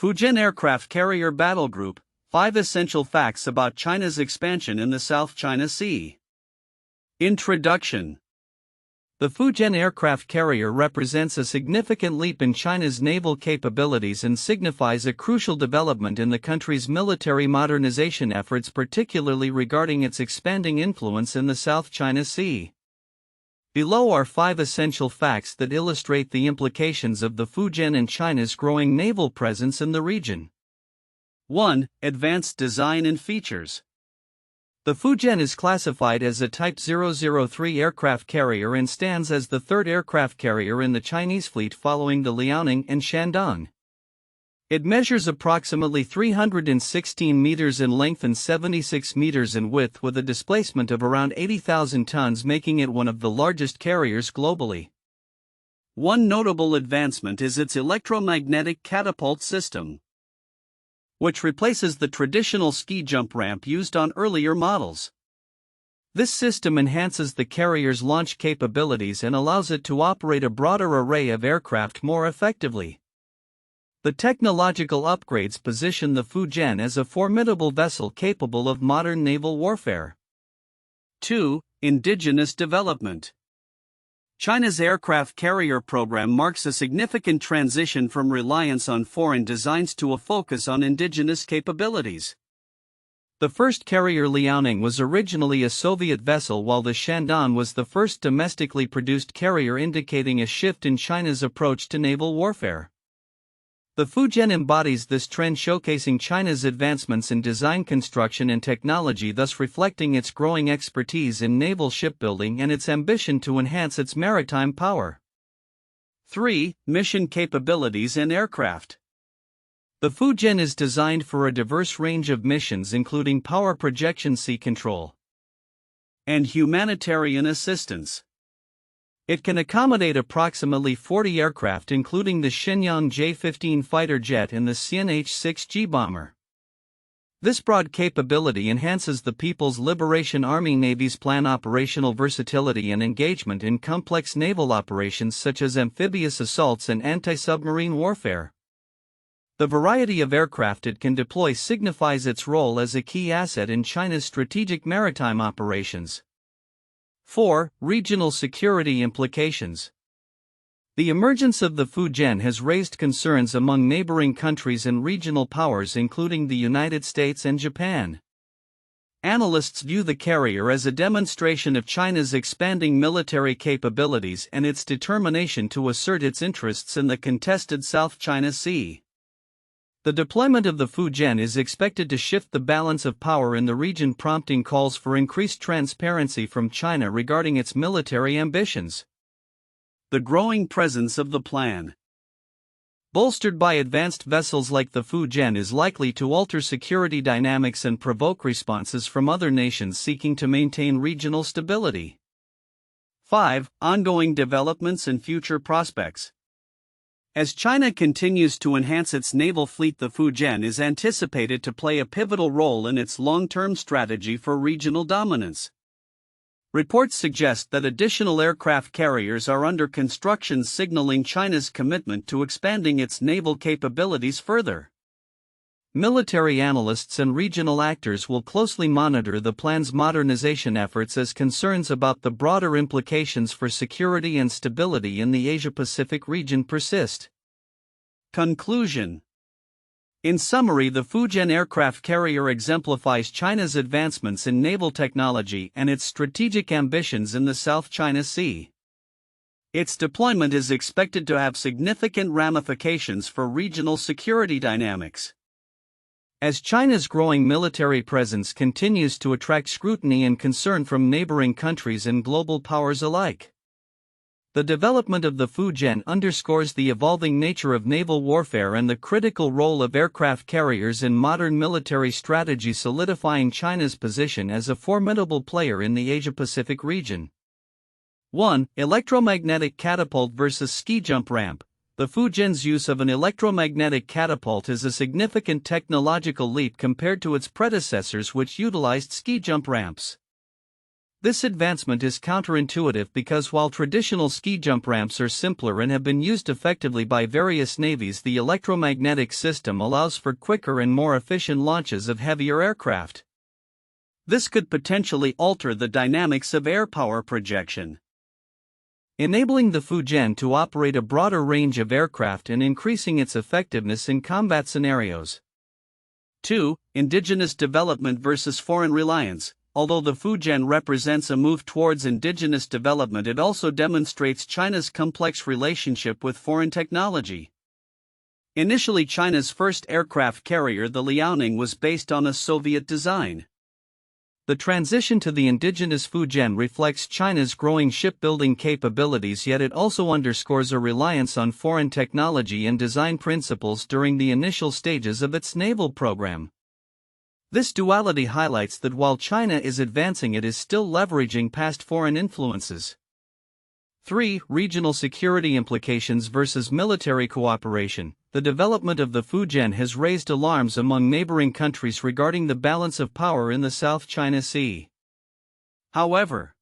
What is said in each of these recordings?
Fujian Aircraft Carrier Battle Group, 5 Essential Facts about China's Expansion in the South China Sea. Introduction. The Fujian aircraft carrier represents a significant leap in China's naval capabilities and signifies a crucial development in the country's military modernization efforts, particularly regarding its expanding influence in the South China Sea. Below are 5 essential facts that illustrate the implications of the Fujian and China's growing naval presence in the region. 1. Advanced design and features. The Fujian is classified as a Type 003 aircraft carrier and stands as the third aircraft carrier in the Chinese fleet following the Liaoning and Shandong. It measures approximately 316 meters in length and 76 meters in width, with a displacement of around 80,000 tons, making it one of the largest carriers globally. One notable advancement is its electromagnetic catapult system, which replaces the traditional ski jump ramp used on earlier models. This system enhances the carrier's launch capabilities and allows it to operate a broader array of aircraft more effectively. The technological upgrades position the Fujian as a formidable vessel capable of modern naval warfare. 2. Indigenous development. China's aircraft carrier program marks a significant transition from reliance on foreign designs to a focus on indigenous capabilities. The first carrier Liaoning was originally a Soviet vessel, while the Shandong was the first domestically produced carrier, indicating a shift in China's approach to naval warfare. The Fujian embodies this trend, showcasing China's advancements in design, construction, and technology, thus reflecting its growing expertise in naval shipbuilding and its ambition to enhance its maritime power. 3. Mission capabilities and aircraft. The Fujian is designed for a diverse range of missions, including power projection, sea control, and humanitarian assistance. It can accommodate approximately 40 aircraft, including the Shenyang J-15 fighter jet and the CNH-6G bomber. This broad capability enhances the People's Liberation Army Navy's planned operational versatility and engagement in complex naval operations such as amphibious assaults and anti-submarine warfare. The variety of aircraft it can deploy signifies its role as a key asset in China's strategic maritime operations. 4. Regional security implications. The emergence of the Fujian has raised concerns among neighboring countries and regional powers, including the United States and Japan. Analysts view the carrier as a demonstration of China's expanding military capabilities and its determination to assert its interests in the contested South China Sea. The deployment of the Fujian is expected to shift the balance of power in the region, prompting calls for increased transparency from China regarding its military ambitions. The growing presence of the plan, bolstered by advanced vessels like the Fujian, is likely to alter security dynamics and provoke responses from other nations seeking to maintain regional stability. 5. Ongoing developments and future prospects. As China continues to enhance its naval fleet, the Fujian is anticipated to play a pivotal role in its long-term strategy for regional dominance. Reports suggest that additional aircraft carriers are under construction, signaling China's commitment to expanding its naval capabilities further. Military analysts and regional actors will closely monitor the plan's modernization efforts, as concerns about the broader implications for security and stability in the Asia-Pacific region persist. Conclusion. In summary, the Fujian aircraft carrier exemplifies China's advancements in naval technology and its strategic ambitions in the South China Sea. Its deployment is expected to have significant ramifications for regional security dynamics. As China's growing military presence continues to attract scrutiny and concern from neighboring countries and global powers alike, the development of the Fujian underscores the evolving nature of naval warfare and the critical role of aircraft carriers in modern military strategy, solidifying China's position as a formidable player in the Asia-Pacific region. 1. Electromagnetic catapult versus ski jump ramp. The Fujian's use of an electromagnetic catapult is a significant technological leap compared to its predecessors, which utilized ski jump ramps. This advancement is counterintuitive because while traditional ski jump ramps are simpler and have been used effectively by various navies, the electromagnetic system allows for quicker and more efficient launches of heavier aircraft. This could potentially alter the dynamics of air power projection, enabling the Fujian to operate a broader range of aircraft and increasing its effectiveness in combat scenarios. 2. Indigenous development versus foreign reliance. Although the Fujian represents a move towards indigenous development, it also demonstrates China's complex relationship with foreign technology. Initially, China's first aircraft carrier, the Liaoning, was based on a Soviet design. The transition to the indigenous Fujian reflects China's growing shipbuilding capabilities, yet it also underscores a reliance on foreign technology and design principles during the initial stages of its naval program. This duality highlights that while China is advancing, it is still leveraging past foreign influences. 3. Regional security implications versus military cooperation. The development of the Fujian has raised alarms among neighboring countries regarding the balance of power in the South China Sea. However,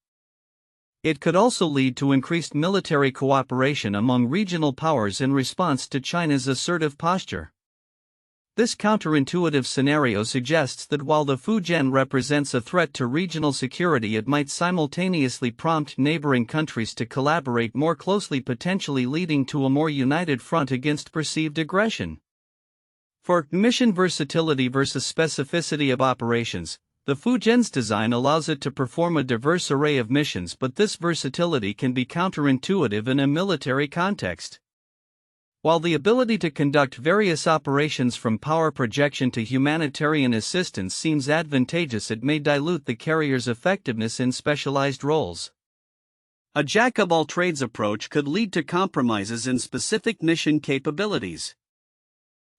it could also lead to increased military cooperation among regional powers in response to China's assertive posture. This counterintuitive scenario suggests that while the Fujian represents a threat to regional security, it might simultaneously prompt neighboring countries to collaborate more closely, potentially leading to a more united front against perceived aggression. For mission versatility versus specificity of operations, the Fujian's design allows it to perform a diverse array of missions, but this versatility can be counterintuitive in a military context. While the ability to conduct various operations from power projection to humanitarian assistance seems advantageous, it may dilute the carrier's effectiveness in specialized roles. A jack-of-all-trades approach could lead to compromises in specific mission capabilities,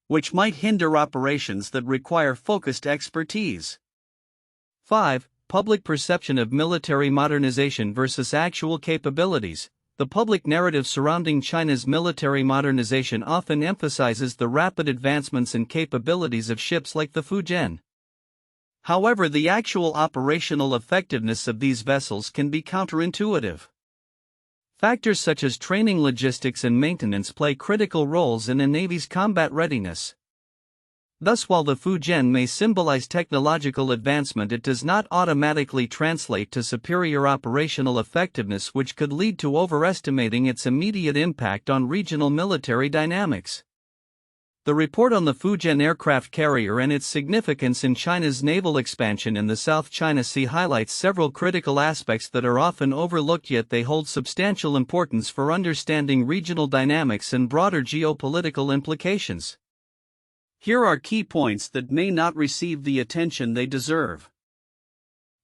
which might hinder operations that require focused expertise. 5. Public perception of military modernization versus actual capabilities. The public narrative surrounding China's military modernization often emphasizes the rapid advancements and capabilities of ships like the Fujian. However, the actual operational effectiveness of these vessels can be counterintuitive. Factors such as training, logistics, and maintenance play critical roles in a navy's combat readiness. Thus, while the Fujian may symbolize technological advancement, it does not automatically translate to superior operational effectiveness, which could lead to overestimating its immediate impact on regional military dynamics. The report on the Fujian aircraft carrier and its significance in China's naval expansion in the South China Sea highlights several critical aspects that are often overlooked, yet they hold substantial importance for understanding regional dynamics and broader geopolitical implications. Here are key points that may not receive the attention they deserve,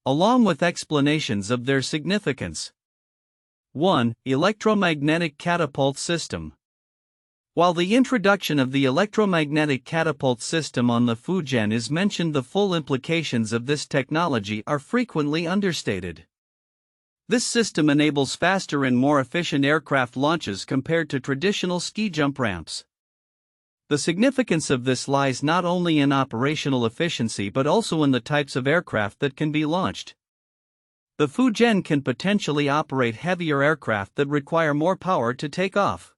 along with explanations of their significance. 1. Electromagnetic catapult system. While the introduction of the electromagnetic catapult system on the Fujian is mentioned, the full implications of this technology are frequently understated. This system enables faster and more efficient aircraft launches compared to traditional ski jump ramps. The significance of this lies not only in operational efficiency but also in the types of aircraft that can be launched. The Fujian can potentially operate heavier aircraft that require more power to take off.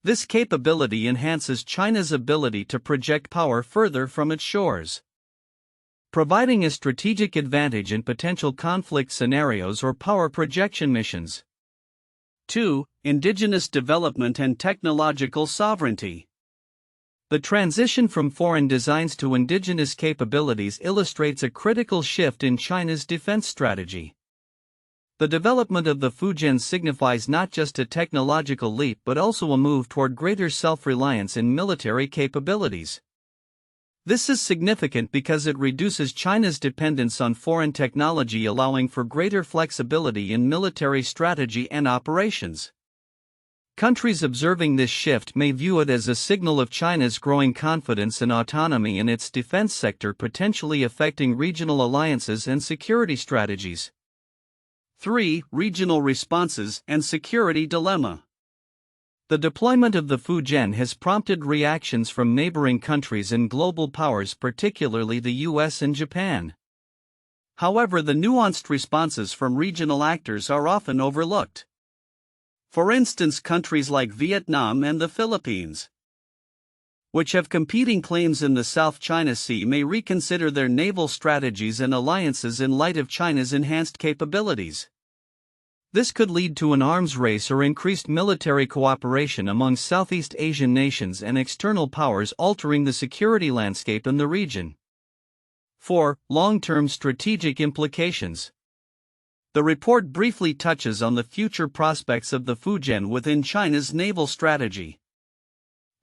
This capability enhances China's ability to project power further from its shores, providing a strategic advantage in potential conflict scenarios or power projection missions. 2. Indigenous development and technological sovereignty. The transition from foreign designs to indigenous capabilities illustrates a critical shift in China's defense strategy. The development of the Fujian signifies not just a technological leap but also a move toward greater self-reliance in military capabilities. This is significant because it reduces China's dependence on foreign technology, allowing for greater flexibility in military strategy and operations. Countries observing this shift may view it as a signal of China's growing confidence and autonomy in its defense sector, potentially affecting regional alliances and security strategies. 3. Regional responses and security dilemma. The deployment of the Fujian has prompted reactions from neighboring countries and global powers, particularly the US and Japan. However, the nuanced responses from regional actors are often overlooked. For instance, countries like Vietnam and the Philippines, which have competing claims in the South China Sea, may reconsider their naval strategies and alliances in light of China's enhanced capabilities. This could lead to an arms race or increased military cooperation among Southeast Asian nations and external powers, altering the security landscape in the region. 4. Long-term strategic implications. The report briefly touches on the future prospects of the Fujian within China's naval strategy.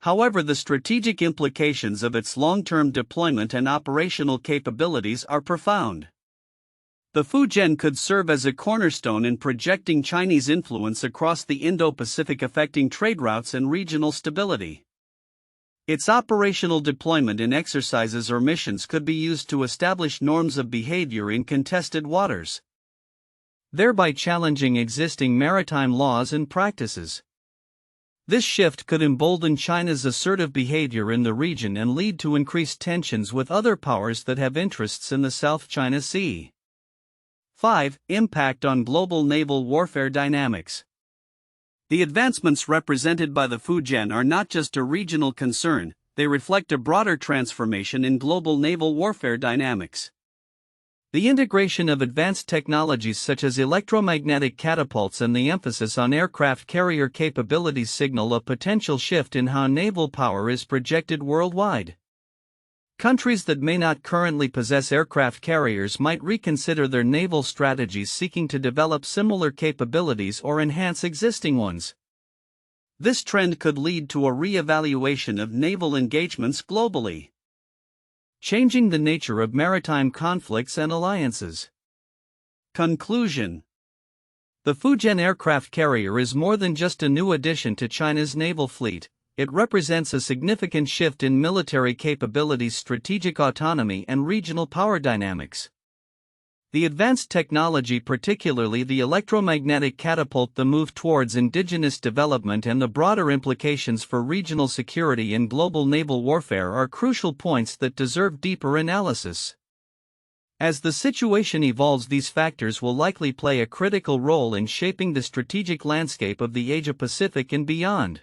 However, the strategic implications of its long-term deployment and operational capabilities are profound. The Fujian could serve as a cornerstone in projecting Chinese influence across the Indo-Pacific, affecting trade routes and regional stability. Its operational deployment in exercises or missions could be used to establish norms of behavior in contested waters, thereby challenging existing maritime laws and practices. This shift could embolden China's assertive behavior in the region and lead to increased tensions with other powers that have interests in the South China Sea. 5. Impact on global naval warfare dynamics. The advancements represented by the Fujian are not just a regional concern, they reflect a broader transformation in global naval warfare dynamics. The integration of advanced technologies such as electromagnetic catapults and the emphasis on aircraft carrier capabilities signal a potential shift in how naval power is projected worldwide. Countries that may not currently possess aircraft carriers might reconsider their naval strategies, seeking to develop similar capabilities or enhance existing ones. This trend could lead to a re-evaluation of naval engagements globally, changing the nature of maritime conflicts and alliances. Conclusion. The Fujian aircraft carrier is more than just a new addition to China's naval fleet. It represents a significant shift in military capabilities, strategic autonomy, and regional power dynamics. The advanced technology, particularly the electromagnetic catapult, the move towards indigenous development, and the broader implications for regional security and global naval warfare are crucial points that deserve deeper analysis. As the situation evolves, these factors will likely play a critical role in shaping the strategic landscape of the Asia-Pacific and beyond.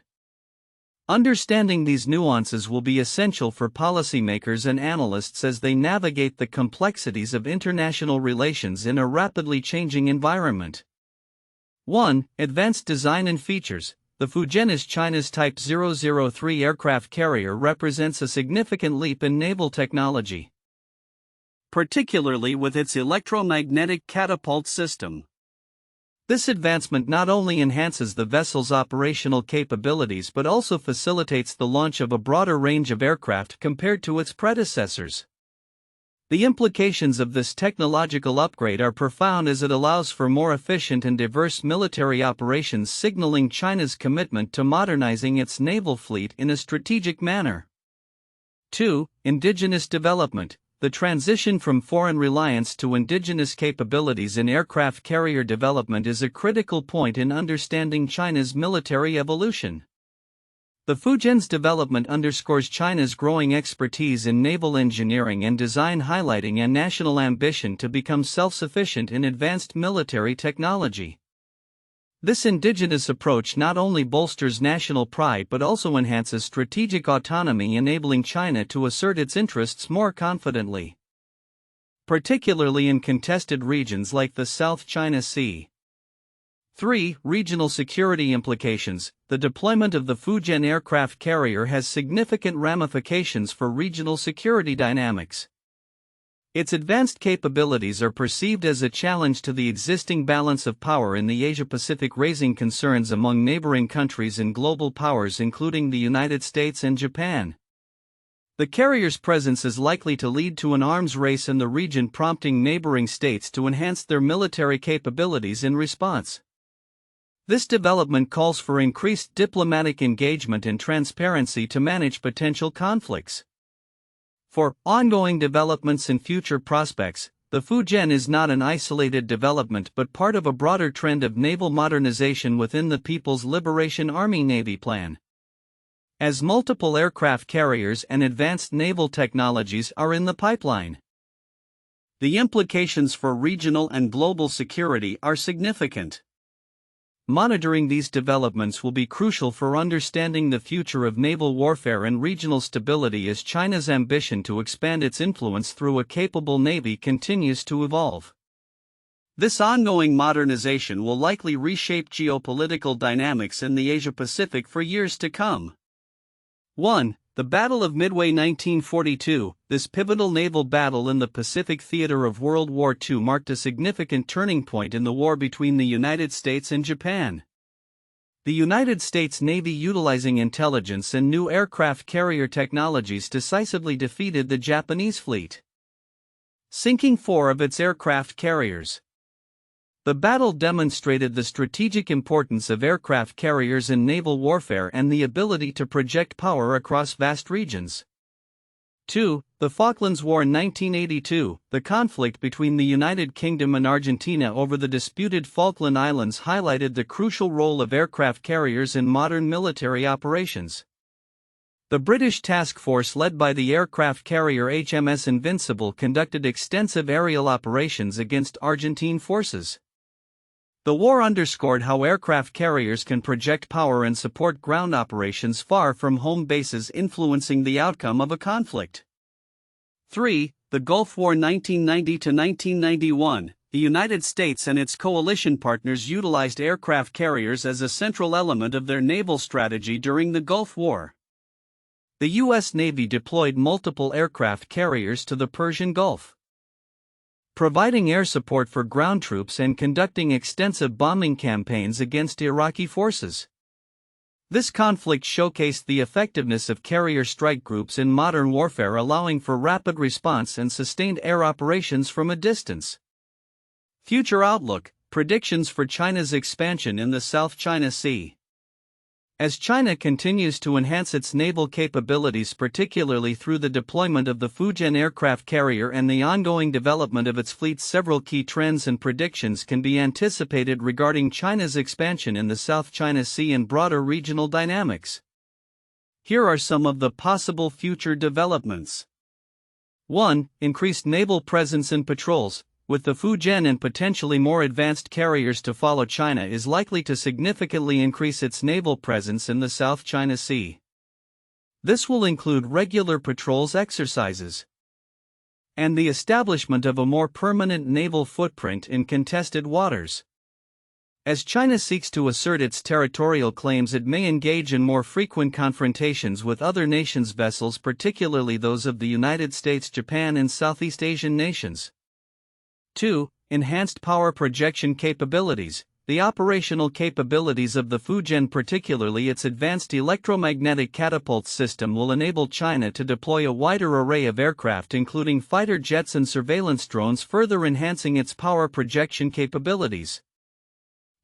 Understanding these nuances will be essential for policymakers and analysts as they navigate the complexities of international relations in a rapidly changing environment. 1. Advanced design and features. The Fujian is China's Type 003 aircraft carrier, represents a significant leap in naval technology, particularly with its electromagnetic catapult system. This advancement not only enhances the vessel's operational capabilities but also facilitates the launch of a broader range of aircraft compared to its predecessors. The implications of this technological upgrade are profound, as it allows for more efficient and diverse military operations, signaling China's commitment to modernizing its naval fleet in a strategic manner. 2. Indigenous development. The transition from foreign reliance to indigenous capabilities in aircraft carrier development is a critical point in understanding China's military evolution. The Fujian's development underscores China's growing expertise in naval engineering and design, highlighting a national ambition to become self-sufficient in advanced military technology. This indigenous approach not only bolsters national pride but also enhances strategic autonomy, enabling China to assert its interests more confidently, particularly in contested regions like the South China Sea. 3. Regional security implications. The deployment of the Fujian aircraft carrier has significant ramifications for regional security dynamics. Its advanced capabilities are perceived as a challenge to the existing balance of power in the Asia-Pacific, raising concerns among neighboring countries and global powers including the United States and Japan. The carrier's presence is likely to lead to an arms race in the region, prompting neighboring states to enhance their military capabilities in response. This development calls for increased diplomatic engagement and transparency to manage potential conflicts. For ongoing developments and future prospects, the Fujian is not an isolated development but part of a broader trend of naval modernization within the People's Liberation Army Navy plan. As multiple aircraft carriers and advanced naval technologies are in the pipeline, The implications for regional and global security are significant. Monitoring these developments will be crucial for understanding the future of naval warfare and regional stability as China's ambition to expand its influence through a capable navy continues to evolve. This ongoing modernization will likely reshape geopolitical dynamics in the Asia-Pacific for years to come. 1. The Battle of Midway 1942. This pivotal naval battle in the Pacific theater of World War II marked a significant turning point in the war between the United States and Japan. The United States Navy, utilizing intelligence and new aircraft carrier technologies, decisively defeated the Japanese fleet, sinking 4 of its aircraft carriers. The battle demonstrated the strategic importance of aircraft carriers in naval warfare and the ability to project power across vast regions. 2. The Falklands War 1982. The conflict between the United Kingdom and Argentina over the disputed Falkland Islands highlighted the crucial role of aircraft carriers in modern military operations. The British task force led by the aircraft carrier HMS Invincible conducted extensive aerial operations against Argentine forces. The war underscored how aircraft carriers can project power and support ground operations far from home bases, influencing the outcome of a conflict. 3. The Gulf War 1990–1991. The United States and its coalition partners utilized aircraft carriers as a central element of their naval strategy during the Gulf War. The U.S. Navy deployed multiple aircraft carriers to the Persian Gulf, providing air support for ground troops and conducting extensive bombing campaigns against Iraqi forces. This conflict showcased the effectiveness of carrier strike groups in modern warfare, allowing for rapid response and sustained air operations from a distance. Future outlook: predictions for China's expansion in the South China Sea. As China continues to enhance its naval capabilities, particularly through the deployment of the Fujian aircraft carrier and the ongoing development of its fleet, several key trends and predictions can be anticipated regarding China's expansion in the South China Sea and broader regional dynamics. Here are some of the possible future developments. 1. Increased naval presence and patrols. With the Fujian and potentially more advanced carriers to follow, China is likely to significantly increase its naval presence in the South China Sea. This will include regular patrols exercises and the establishment of a more permanent naval footprint in contested waters. As China seeks to assert its territorial claims, it may engage in more frequent confrontations with other nations' vessels, particularly those of the United States, Japan, and Southeast Asian nations. 2. Enhanced power projection capabilities. The operational capabilities of the Fujian, particularly its advanced electromagnetic catapult system, will enable China to deploy a wider array of aircraft, including fighter jets and surveillance drones, further enhancing its power projection capabilities.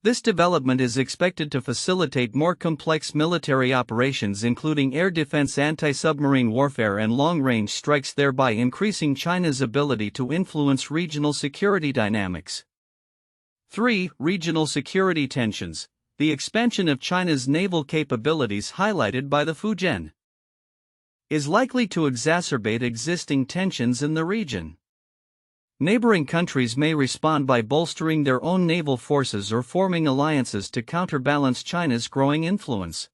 This development is expected to facilitate more complex military operations, including air defense, anti-submarine warfare, and long-range strikes, thereby increasing China's ability to influence regional security dynamics. 3. Regional security tensions. The expansion of China's naval capabilities, highlighted by the Fujian, is likely to exacerbate existing tensions in the region. Neighboring countries may respond by bolstering their own naval forces or forming alliances to counterbalance China's growing influence.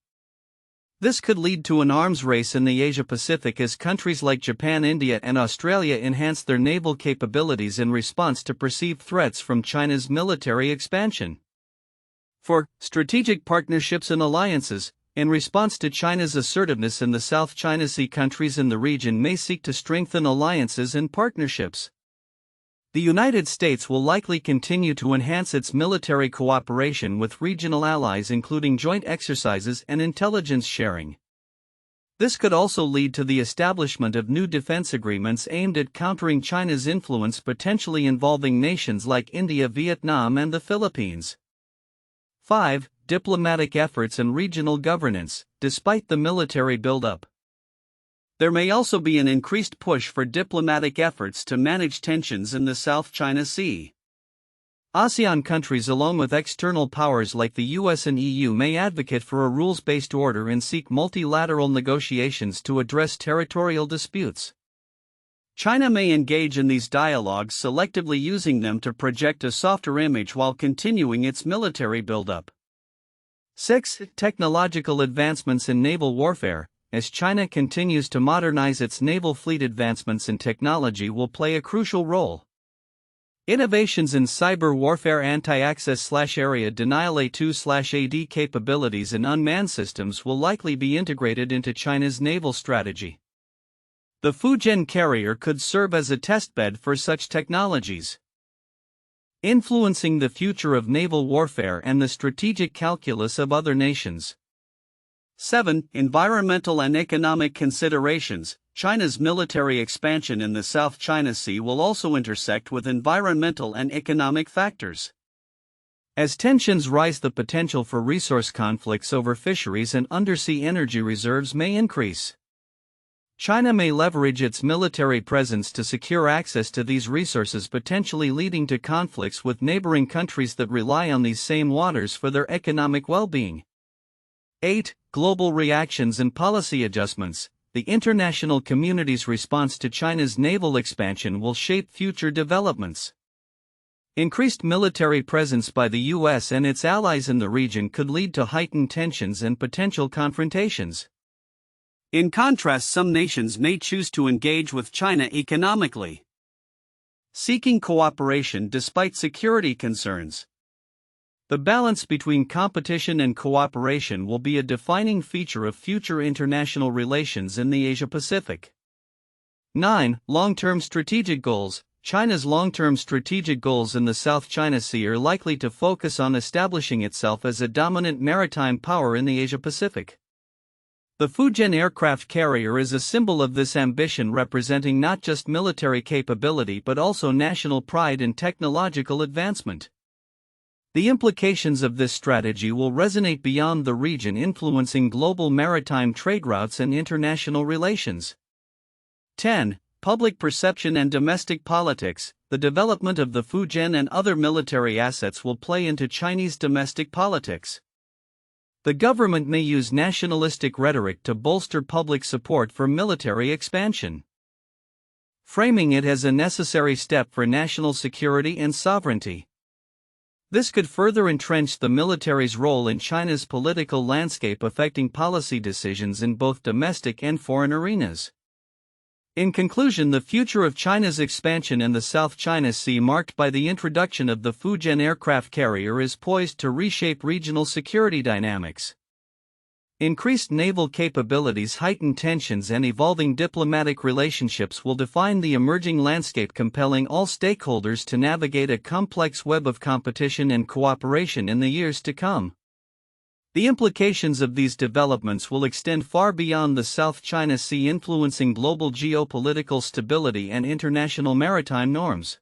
This could lead to an arms race in the Asia-Pacific as countries like Japan, India, and Australia enhance their naval capabilities in response to perceived threats from China's military expansion. 4. Strategic partnerships and alliances. In response to China's assertiveness in the South China Sea, countries in the region may seek to strengthen alliances and partnerships. The United States will likely continue to enhance its military cooperation with regional allies, including joint exercises and intelligence sharing. This could also lead to the establishment of new defense agreements aimed at countering China's influence, potentially involving nations like India, Vietnam, and the Philippines. 5. Diplomatic efforts and regional governance. Despite the military buildup, there may also be an increased push for diplomatic efforts to manage tensions in the South China Sea. ASEAN countries, along with external powers like the US and EU, may advocate for a rules-based order and seek multilateral negotiations to address territorial disputes. China may engage in these dialogues, selectively using them to project a softer image while continuing its military buildup. 6. Technological advancements in naval warfare. As China continues to modernize its naval fleet, advancements in technology will play a crucial role. Innovations in cyber warfare, anti-access/area denial, A2/AD capabilities, and unmanned systems will likely be integrated into China's naval strategy. The Fujian carrier could serve as a testbed for such technologies, influencing the future of naval warfare and the strategic calculus of other nations. 7. Environmental and economic considerations. China's military expansion in the South China Sea will also intersect with environmental and economic factors. As tensions rise, the potential for resource conflicts over fisheries and undersea energy reserves may increase. China may leverage its military presence to secure access to these resources, potentially leading to conflicts with neighboring countries that rely on these same waters for their economic well-being. 8. Global reactions and policy adjustments. The international community's response to China's naval expansion will shape future developments. Increased military presence by the U.S. and its allies in the region could lead to heightened tensions and potential confrontations. In contrast, some nations may choose to engage with China economically, seeking cooperation despite security concerns. The balance between competition and cooperation will be a defining feature of future international relations in the Asia-Pacific. 9. Long-term strategic goals. China's long-term strategic goals in the South China Sea are likely to focus on establishing itself as a dominant maritime power in the Asia-Pacific. The Fujian aircraft carrier is a symbol of this ambition, representing not just military capability but also national pride and technological advancement. The implications of this strategy will resonate beyond the region, influencing global maritime trade routes and international relations. 10. Public perception and domestic politics. The development of the Fujian and other military assets will play into Chinese domestic politics. The government may use nationalistic rhetoric to bolster public support for military expansion, framing it as a necessary step for national security and sovereignty. This could further entrench the military's role in China's political landscape, affecting policy decisions in both domestic and foreign arenas. In conclusion, the future of China's expansion in the South China Sea, marked by the introduction of the Fujian aircraft carrier, is poised to reshape regional security dynamics. Increased naval capabilities, heightened tensions, and evolving diplomatic relationships will define the emerging landscape, compelling all stakeholders to navigate a complex web of competition and cooperation in the years to come. The implications of these developments will extend far beyond the South China Sea, influencing global geopolitical stability and international maritime norms.